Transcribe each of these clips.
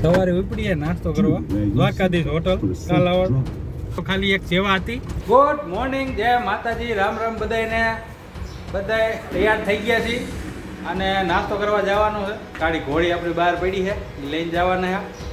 સવારે ઉપડીએ નાસ્તો કરવા દ્વારકાધીશ હોટલ કાલાવડ. તો ખાલી એક સેવા હતી. ગુડ મોર્નિંગ, જય માતાજી, રામ રામ બધાને. બધાય તૈયાર થઈ ગયા છીએ અને નાસ્તો કરવા જવાનું છે. ગાડી ઘોડી આપણી બહાર પડી છે, એ લઈને જવાના છે.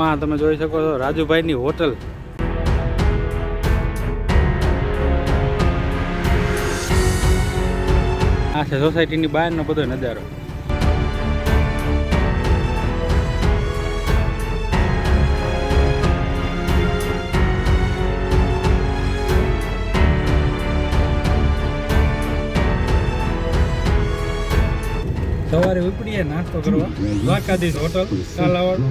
હા, તમે જોઈ શકો છો રાજુભાઈની હોટલ. આ છે સોસાયટીની બહારનો બધો નજારો. સવારે ઉપડીએ નાસ્તો કરવા દ્વારકાધીશ હોટલ કાલાવડ.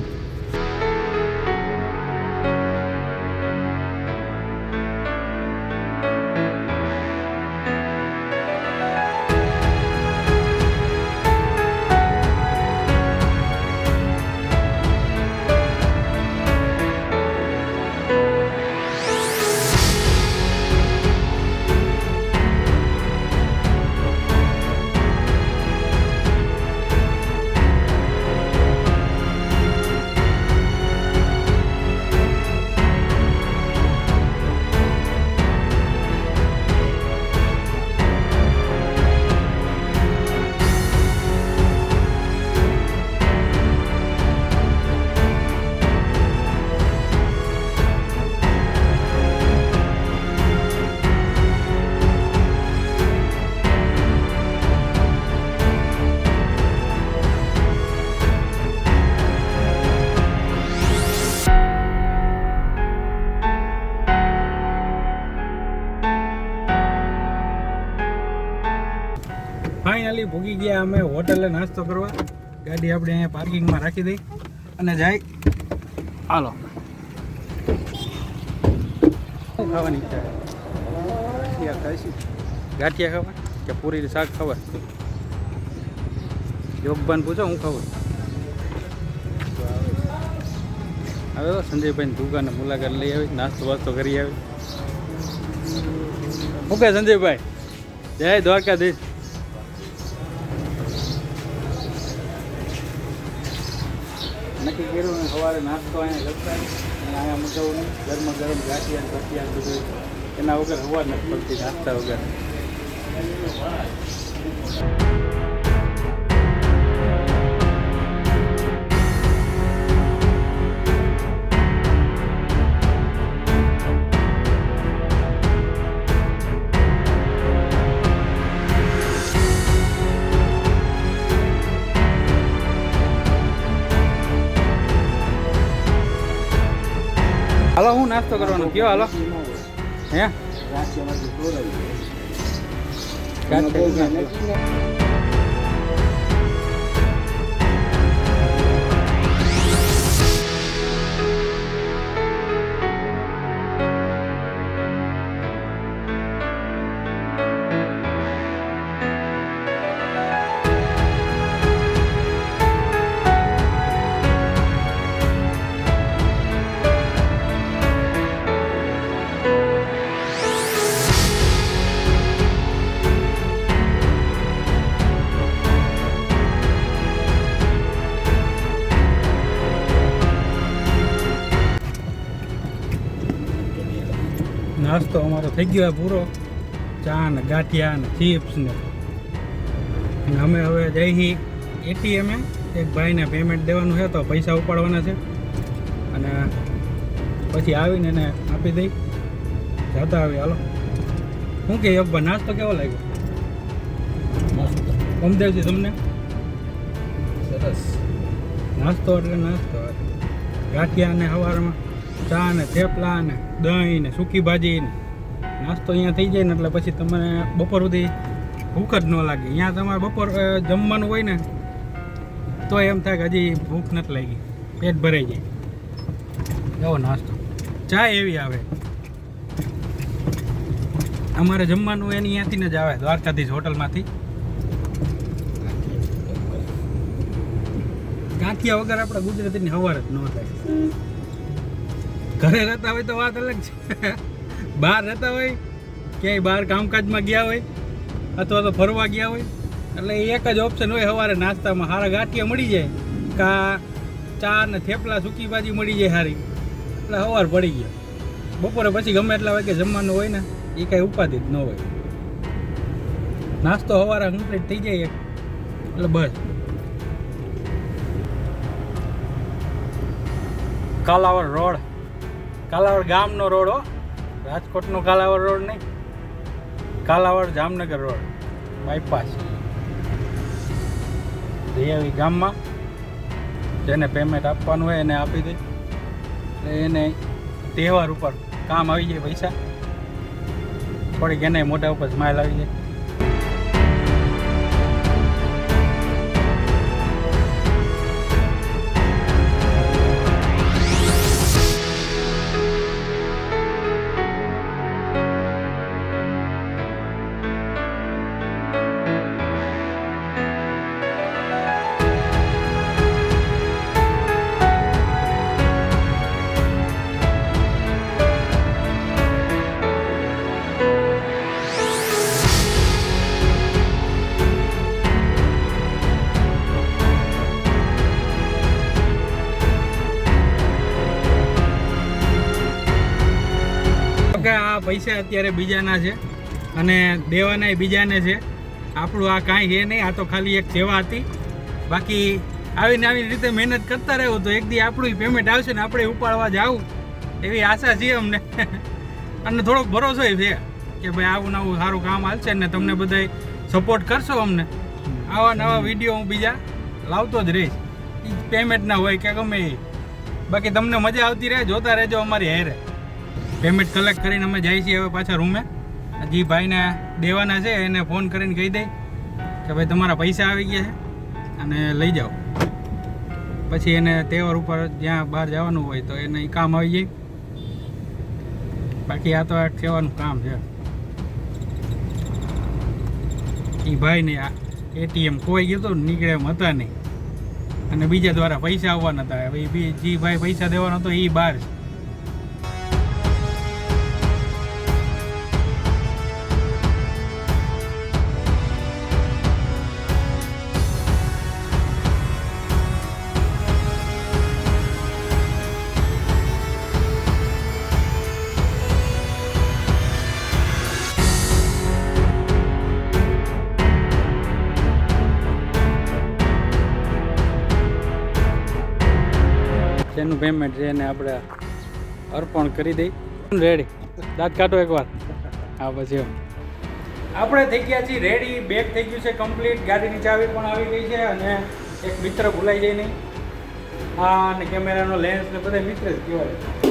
ફાઇનલી ભૂગી ગયા અમે હોટલે નાસ્તો કરવા. ગાડી આપણે અહીંયા પાર્કિંગમાં રાખી દઈ અને જાય. હાલો, ખાવાની ઈચ્છા ગાંઠિયા ખાવા કે પૂરી શાક ખાવા? યોગબાન પૂછો, હું ખાવું. હવે સંજયભાઈની દુકાને મુલાકાત લઈ આવી, નાસ્તો વાસ્તો કરી આવી. ઓકે સંજયભાઈ, જય દ્વારકાધીશ. નક્કી કર્યું ને સવારે નાસ્તો અહીંયા લગતા અને અહીંયા મૂકવું નહીં. ગરમા ગરમ ગાંઠિયા ભઠિયા બધું એના વગર હવા નથી પડતી નાસ્તા વગર. હાલો, હું નાસ્તો કરવાનો કયો? હાલો, હે નાસ્તો અમારો થઈ ગયો પૂરો. ચા ને ગાંઠિયા ને ચિપ્સ ને અમે હવે જઈ એટીએમે. એક ભાઈને પેમેન્ટ દેવાનું છે તો પૈસા ઉપાડવાના છે અને પછી આવીને એને આપી દઈ જતા આવી. હાલો, શું કે યોગભાઈ, નાસ્તો કેવો લાગ્યો? કમદેવજી તમને? સરસ નાસ્તો એટલે નાસ્તો. ગાંઠિયા ને સવારમાં ચા ને થેપલા ને દહીં ને સૂકી ભાજી ને નાસ્તો અહીંયા થઈ જાય ને એટલે પછી તમને બપોર સુધી ભૂખ જ ન લાગે. અહીંયા તમારે બપોર જમવાનું હોય ને તો એમ થાય કે હજી ભૂખ નથી લાગી, પેટ ભરાઈ જાય. એવો નાસ્તો, ચા એવી આવે. અમારે જમવાનું એની અહીંયાથી જ આવે, દ્વારકાધીશ હોટલમાંથી. ગાંઠિયા વગર આપણા ગુજરાતીની સવાર જ ન થાય. ઘરે રહેતા હોય તો વાત અલગ છે, બહાર રહેતા હોય ક્યાંય બહાર કામકાજમાં ગયા હોય અથવા તો ફરવા ગયા હોય એટલે એક જ ઓપ્શન હોય સવારે નાસ્તામાં, સારા ગાંઠિયા મળી જાય કા ચા ને થેપલા સૂકી ભાજી મળી જાય સારી, એટલે સવાર પડી ગયા. બપોરે પછી ગમે એટલા વાગે જમવાનું હોય ને એ કાંઈ ઉપાધિ જ ન હોય. નાસ્તો સવારે કમ્પ્લીટ થઈ જાય એટલે બસ. કાલાવડ રોડ, કાલાવડ ગામનો રોડ હો, રાજકોટનો કાલાવડ રોડ નહીં, કાલાવડ જામનગર રોડ બાયપાસ. દયાવી ગામમાં જેને પેમેન્ટ આપવાનું હોય એને આપી દે, એટલે એને તહેવાર ઉપર કામ આવી જાય પૈસા, થોડીક એને મોઢા ઉપર સ્માઇલ આવી જાય. કે આ પૈસા અત્યારે બીજાના છે અને દેવાના બીજાને છે, આપણું આ કાંઈ છે નહીં. આ તો ખાલી એક સેવા હતી. બાકી આવીને આવી રીતે મહેનત કરતા રહેવું તો એક દી આપણું પેમેન્ટ આવશે ને આપણે ઉપાડવા જાવું એવી આશા છે અમને. અને થોડોક ભરોસો છે કે ભાઈ આવું નવું સારું કામ હાલશે ને તમને બધાય સપોર્ટ કરશો અમને. આવા નવા વિડીયો હું બીજા લાવતો જ રહીશ, પેમેન્ટ ના હોય કે ગમે એ. બાકી તમને મજા આવતી રહે, જોતા રહેજો અમારી હારે. પેમેન્ટ કલેક્ટ કરીને અમે જઈએ છીએ હવે પાછા રૂમે. જે ભાઈને દેવાના છે એને ફોન કરીને કહી દઈ કે ભાઈ તમારા પૈસા આવી ગયા છે અને લઈ જાઓ. પછી એને તહેવાર ઉપર જ્યાં બહાર જવાનું હોય તો એને કામ આવી જાય. બાકી આ તો એક સેવાનું કામ છે. એ ભાઈને એટીએમ કોઈ ગયું હતું નીકળે એમ હતા નહીં અને બીજા દ્વારા પૈસા આવવાના હતા. હવે જે ભાઈ પૈસા દેવાનો હતો એ બહાર છે. જેનું પેમેન્ટ છે એને આપણે અર્પણ કરી દઈ. રેડી, દાંત કાઢો એકવાર. હા પછી એમ આપણે થઈ ગયા છીએ રેડી. બેગ થઈ ગયું છે કમ્પ્લીટ, ગાડીની ચાવી પણ આવી ગઈ છે અને એક મિત્ર ભૂલાઈ જાય નહીં. હા, અને કેમેરાનો લેન્સ ને બધા મિત્ર જ કહેવાય.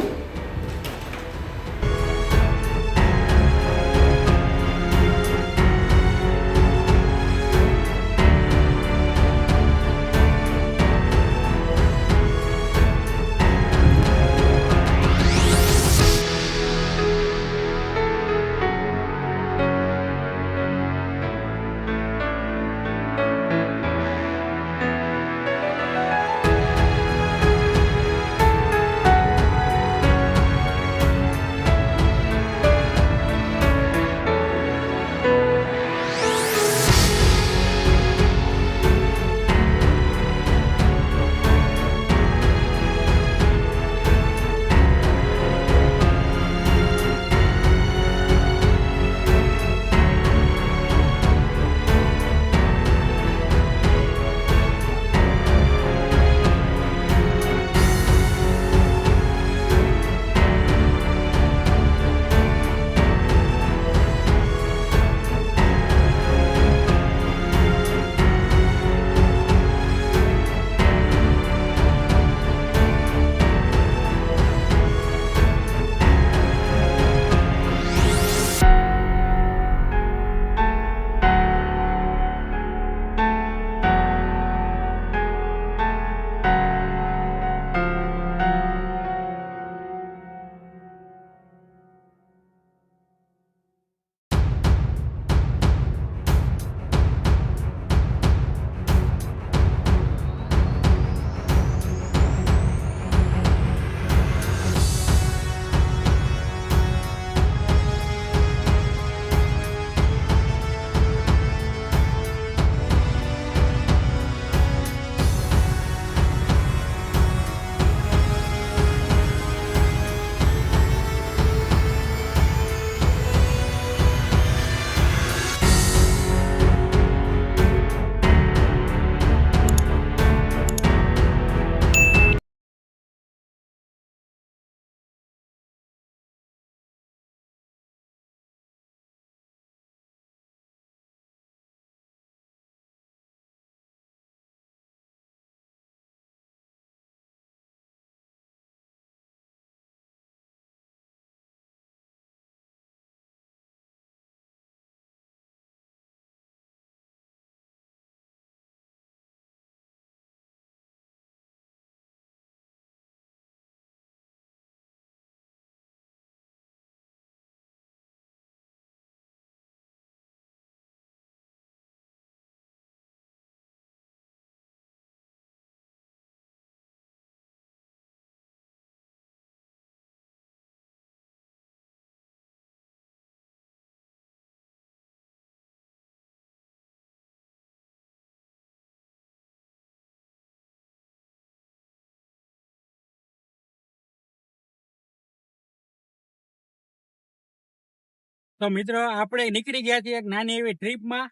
તો મિત્રો આપણે નીકળી ગયા છીએ એક નાની એવી ટ્રીપમાં.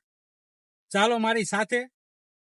ચાલો મારી સાથે.